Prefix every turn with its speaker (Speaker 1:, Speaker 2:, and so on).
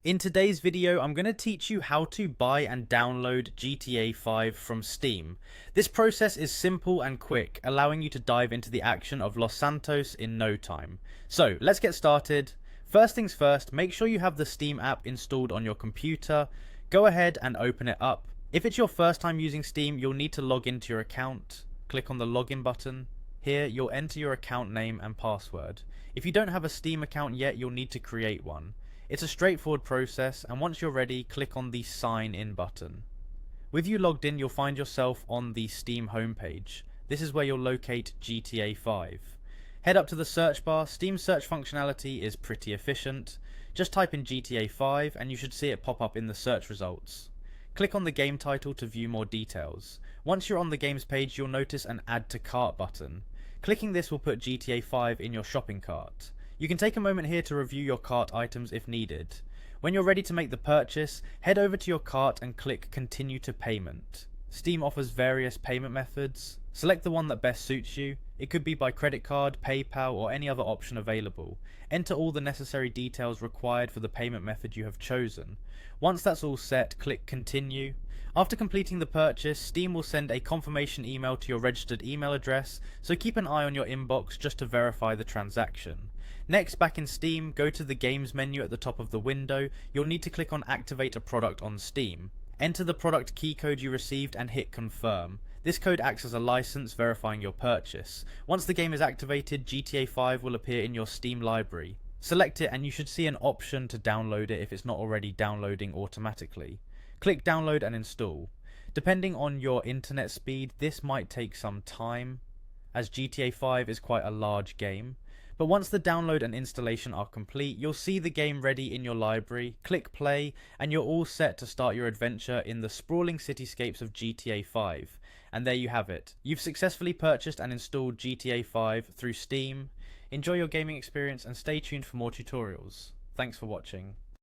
Speaker 1: In today's video, I'm going to teach you how to buy and download GTA 5 from Steam. This process is simple and quick, allowing you to dive into the action of Los Santos in no time. So, let's get started. First things first, make sure you have the Steam app installed on your computer. Go ahead and open it up. If it's your first time using Steam, you'll need to log into your account. Click on the login button. Here, you'll enter your account name and password. If you don't have a Steam account yet, you'll need to create one. It's a straightforward process, and once you're ready, click on the sign in button. With you logged in, you'll find yourself on the Steam homepage. This is where you'll locate GTA 5. Head up to the search bar. Steam's search functionality is pretty efficient. Just type in GTA 5 and you should see it pop up in the search results. Click on the game title to view more details. Once you're on the game's page, you'll notice an add to cart button. Clicking this will put GTA 5 in your shopping cart. You can take a moment here to review your cart items if needed. When you're ready to make the purchase, head over to your cart and click Continue to Payment. Steam offers various payment methods. Select the one that best suits you. It could be by credit card, PayPal, or any other option available. Enter all the necessary details required for the payment method you have chosen. Once that's all set, click Continue. After completing the purchase, Steam will send a confirmation email to your registered email address, so keep an eye on your inbox just to verify the transaction. Next, back in Steam, go to the Games menu at the top of the window. You'll need to click on Activate a product on Steam. Enter the product key code you received and hit Confirm. This code acts as a license verifying your purchase. Once the game is activated, GTA 5 will appear in your Steam library. Select it and you should see an option to download it if it's not already downloading automatically. Click Download and Install. Depending on your internet speed, this might take some time, as GTA 5 is quite a large game. But once the download and installation are complete, you'll see the game ready in your library. Click play and you're all set to start your adventure in the sprawling cityscapes of GTA 5. And there you have it. You've successfully purchased and installed GTA 5 through Steam. Enjoy your gaming experience and stay tuned for more tutorials. Thanks for watching.